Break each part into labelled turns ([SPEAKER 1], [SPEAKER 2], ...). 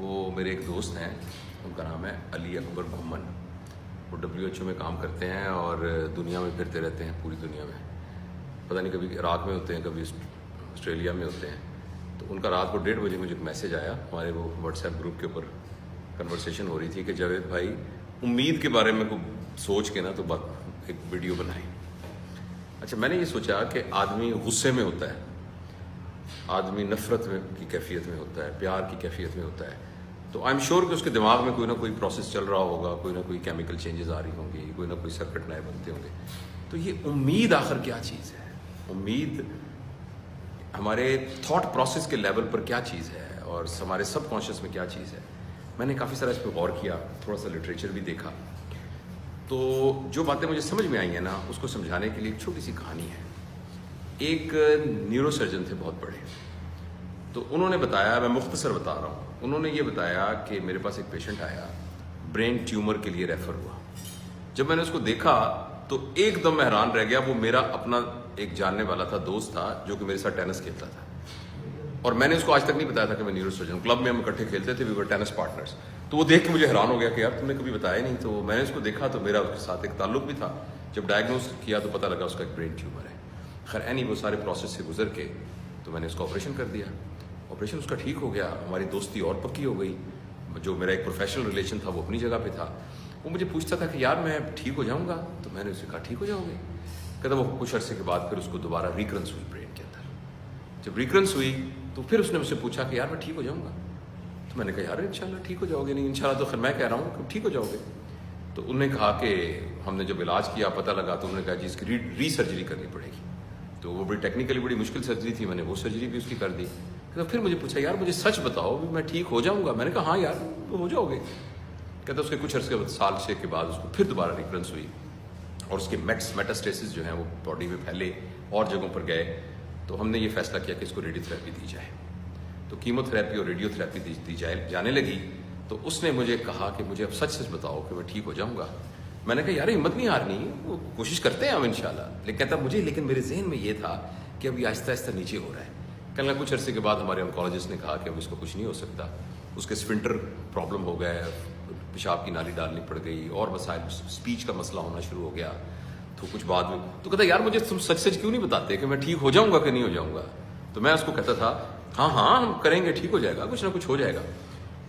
[SPEAKER 1] وہ میرے ایک دوست ہیں, ان کا نام ہے علی اکبر بھمن. وہ WHO میں کام کرتے ہیں اور دنیا میں پھرتے رہتے ہیں, پوری دنیا میں. پتہ نہیں کبھی عراق میں ہوتے ہیں, کبھی آسٹریلیا میں ہوتے ہیں. تو ان کا رات کو 1:30 بجے مجھے ایک میسج آیا, ہمارے وہ واٹس ایپ گروپ کے اوپر کنورسیشن ہو رہی تھی کہ جاوید بھائی امید کے بارے میں کوئی سوچ کے نا تو ایک ویڈیو بنائیں. اچھا, میں نے یہ سوچا کہ آدمی غصے میں ہوتا ہے, آدمی نفرت میں کی کیفیت میں ہوتا ہے, پیار کی کیفیت میں ہوتا ہے, تو آئی ایم شیور کہ اس کے دماغ میں کوئی نہ کوئی پروسیس چل رہا ہوگا, کوئی نہ کوئی کیمیکل چینجز آ رہی ہوں گی, کوئی نہ کوئی سرکٹ نئے بنتے ہوں گے. تو یہ امید آخر کیا چیز ہے؟ امید ہمارے تھاٹ پروسیس کے لیول پر کیا چیز ہے اور ہمارے سب کانشیس میں کیا چیز ہے؟ میں نے کافی سارا اس پہ غور کیا, تھوڑا سا لٹریچر بھی دیکھا. تو جو باتیں مجھے سمجھ میں آئی ہیں نا, اس کو سمجھانے کے لیے ایک چھوٹی سی کہانی ہے. ایک نیورو سرجن تھے بہت بڑے, تو انہوں نے بتایا, میں مختصر بتا رہا ہوں, انہوں نے یہ بتایا کہ میرے پاس ایک پیشنٹ آیا, برین ٹیومر کے لیے ریفر ہوا. جب میں نے اس کو دیکھا تو ایک دم میں حیران رہ گیا. وہ میرا اپنا ایک جاننے والا تھا, دوست تھا, جو کہ میرے ساتھ ٹینس کھیلتا تھا. اور میں نے اس کو آج تک نہیں بتایا تھا کہ میں نیورو سرجن, کلب میں ہم اکٹھے کھیلتے تھے, وی ور ٹینس پارٹنرز. تو وہ دیکھ کے مجھے حیران ہو گیا کہ یار تم نے کبھی بتایا نہیں. تو میں نے اس کو دیکھا تو میرا اس کے ساتھ ایک تعلق بھی تھا. جب ڈائگنوز کیا تو پتہ لگا اس کا ایک برین ٹیومر ہے. خیر وہ سارے پروسیس سے گزر کے تو میں نے اس کا آپریشن کر دیا. آپریشن اس کا ٹھیک ہو گیا, ہماری دوستی اور پکی ہو گئی. جو میرا ایک پروفیشنل ریلیشن تھا وہ اپنی جگہ پہ تھا. وہ مجھے پوچھتا تھا کہ یار میں ٹھیک ہو جاؤں گا؟ تو میں نے اسے کہا ٹھیک ہو جاؤ گے. کہتا وہ کچھ عرصے کے بعد پھر اس کو دوبارہ ریکرنس ہوئی برین کے اندر. جب ریکرنس ہوئی تو پھر اس نے مجھ سے پوچھا کہ یار میں ٹھیک ہو جاؤں گا؟ تو میں نے کہا یار انشاءاللہ ٹھیک ہو جاؤ گے. نہیں انشاءاللہ تو خیر میں کہہ رہا ہوں کہ ٹھیک ہو جاؤ گے. تو انہوں نے کہا کہ ہم نے جب علاج کیا پتہ لگا تو انہوں نے کہا جی اس کی ری سرجری کرنی پڑے گی. تو وہ بڑی ٹیکنیکلی بڑی مشکل سرجری تھی, میں نے وہ سرجری بھی اس کی کر دی. تو پھر مجھے پوچھا یار مجھے سچ بتاؤ میں ٹھیک ہو جاؤں گا؟ میں نے کہا ہاں یار ہو جاؤ گے. کہتا اس کے کچھ عرصے سال 6 کے بعد اس کو پھر دوبارہ ریکرنس ہوئی اور اس کے میٹاسٹیسس جو ہیں وہ باڈی میں پھیلے اور جگہوں پر گئے. تو ہم نے یہ فیصلہ کیا کہ اس کو ریڈیو تھراپی دی جائے. تو کیمو تھراپی اور ریڈیو تھراپی دی جانے لگی. تو اس نے مجھے کہا کہ مجھے اب سچ بتاؤ کہ میں ٹھیک ہو جاؤں گا. میں نے کہا یار ہمت نہیں ہارنی, وہ کوشش کرتے ہیں ہم انشاءاللہ. لیکن کہتا لیکن میرے ذہن میں یہ تھا کہ اب یہ آہستہ آہستہ نیچے ہو رہا ہے. کہنے کچھ عرصے کے بعد ہمارے آنکولوجسٹ نے کہا کہ اب اس کو کچھ نہیں ہو سکتا, اس کے اسفنٹر پرابلم ہو گئے, پیشاب کی نالی ڈالنی پڑ گئی اور مسائل, اسپیچ کا مسئلہ ہونا شروع ہو گیا. تو کچھ بعد میں تو کہتا یار مجھے تم سچ کیوں نہیں بتاتے کہ میں ٹھیک ہو جاؤں گا کہ نہیں ہو جاؤں گا؟ تو میں اس کو کہتا تھا ہاں ہم کریں گے, ٹھیک ہو جائے گا, کچھ نہ کچھ ہو جائے گا.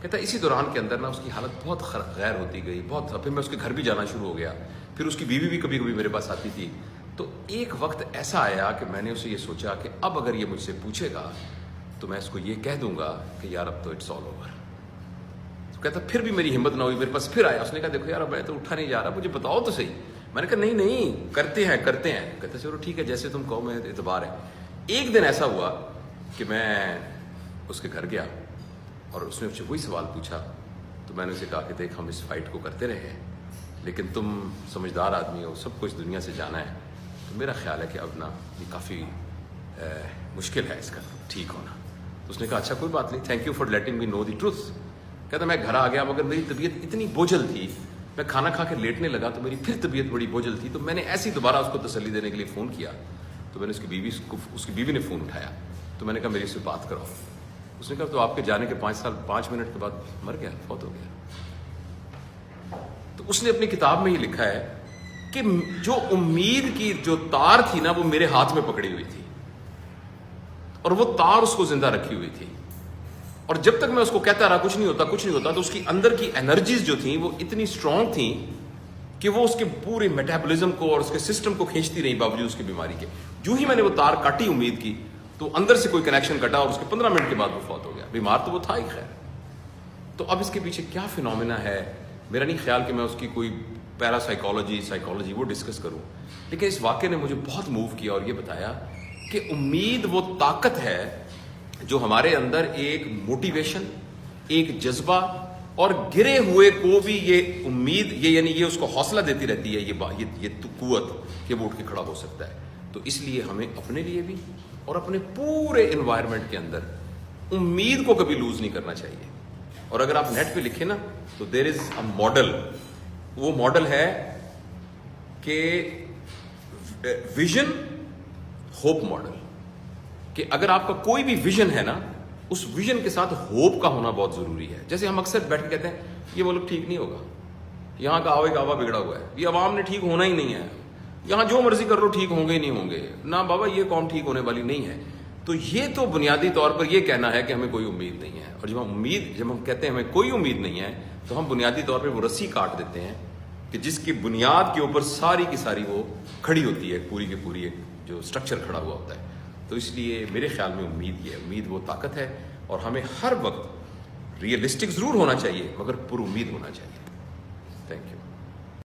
[SPEAKER 1] کہتا اسی دوران کے اندر نا اس کی حالت بہت غیر ہوتی گئی, بہت. پھر میں اس کے گھر بھی جانا شروع ہو گیا, پھر اس کی بیوی بھی کبھی کبھی میرے پاس آتی تھی. تو ایک وقت ایسا آیا کہ میں نے اسے یہ سوچا کہ اب اگر یہ مجھ سے پوچھے گا تو میں اس کو یہ کہہ دوں گا کہ یار اب تو اٹس آل اوور. تو کہتا پھر بھی میری ہمت نہ ہوئی, میرے پاس پھر آیا. اس نے کہا دیکھو یار اب میں تو اٹھا نہیں جا رہا, مجھے بتاؤ تو صحیح. میں نے کہا نہیں کرتے ہیں. کہتے چلو ٹھیک ہے جیسے تم کہو, میں اعتبار ہے. ایک دن ایسا ہوا کہ میں اس کے گھر گیا اور اس نے مجھ سے وہی سوال پوچھا. تو میں نے اسے کہا کہ دیکھ ہم اس فائٹ کو کرتے رہے ہیں, لیکن تم سمجھدار آدمی ہو, سب کچھ دنیا سے جانا ہے, تو میرا خیال ہے کہ اب نا یہ کافی مشکل ہے اس کا ٹھیک ہونا. تو اس نے کہا اچھا کوئی بات نہیں, thank you for letting me know the truth. کہتا میں گھر آ گیا مگر میری طبیعت اتنی بوجھل تھی, میں کھانا کھا کے لیٹنے لگا تو میری پھر طبیعت بڑی بوجھل تھی. تو میں نے ایسی دوبارہ اس کو تسلی دینے کے لیے فون کیا. تو میں نے اس کی بیوی نے فون اٹھایا. تو میں نے کہا میری سے بات کرو. اس نے کہا تو آپ کے جانے کے 5 منٹ کے بعد مر گیا, فوت ہو گیا. تو اس نے اپنی کتاب میں یہ لکھا ہے کہ جو امید کی جو تار تھی نا وہ میرے ہاتھ میں پکڑی ہوئی تھی اور وہ تار اس کو زندہ رکھی ہوئی تھی. اور جب تک میں اس کو کہتا رہا کچھ نہیں ہوتا, تو اس کی اندر کی انرجیز جو تھیں وہ اتنی اسٹرانگ تھیں کہ وہ اس کے پورے میٹابولزم کو اور اس کے سسٹم کو کھینچتی رہی باوجود اس کی بیماری کے. جو ہی میں نے وہ تار کاٹی امید کی تو اندر سے کوئی کنیکشن کٹا اور اس کے 15 منٹ کے بعد وہ فوت ہو گیا. بیمار تو وہ تھا ہی خیر. تو اب اس کے پیچھے کیا فینومینا ہے, میرا نہیں خیال کہ میں اس کی کوئی پیرا سائیکالوجی وہ ڈسکس کروں, لیکن اس واقعے نے مجھے بہت موو کیا اور یہ بتایا کہ امید وہ طاقت ہے جو ہمارے اندر ایک موٹیویشن, ایک جذبہ اور گرے ہوئے کو بھی یہ امید یعنی یہ اس کو حوصلہ دیتی رہتی ہے, یہ قوت کہ وہ اٹھ کے کھڑا ہو سکتا ہے. تو اس لیے ہمیں اپنے لیے بھی اور اپنے پورے انوائرمنٹ کے اندر امید کو کبھی لوز نہیں کرنا چاہیے. اور اگر آپ نیٹ پہ لکھیں نا تو دیر از اے ماڈل, وہ ماڈل ہے کہ ویژن ہوپ ماڈل, کہ اگر آپ کا کوئی بھی ویژن ہے نا اس ویژن کے ساتھ ہوپ کا ہونا بہت ضروری ہے. جیسے ہم اکثر بیٹھ کے کہتے ہیں یہ ملک ٹھیک نہیں ہوگا, یہاں کا آوے گاوا بگڑا ہوا ہے, یہ عوام نے ٹھیک ہونا ہی نہیں ہے, یہاں جو مرضی کر لو ٹھیک ہوں گے ہی نہیں ہوں گے, نہ بابا یہ قوم ٹھیک ہونے والی نہیں ہے. تو یہ تو بنیادی طور پر یہ کہنا ہے کہ ہمیں کوئی امید نہیں ہے. اور جب ہم کہتے ہیں ہمیں کوئی امید نہیں ہے تو ہم بنیادی طور پہ وہ رسی کاٹ دیتے ہیں کہ جس کی بنیاد کے اوپر ساری کی ساری وہ کھڑی ہوتی ہے, پوری کی پوری ایک جو اسٹرکچر کھڑا ہوا ہوتا ہے. تو اس لیے میرے خیال میں امید وہ طاقت ہے, اور ہمیں ہر وقت ریئلسٹک ضرور ہونا چاہیے مگر پر امید ہونا چاہیے. Thank you.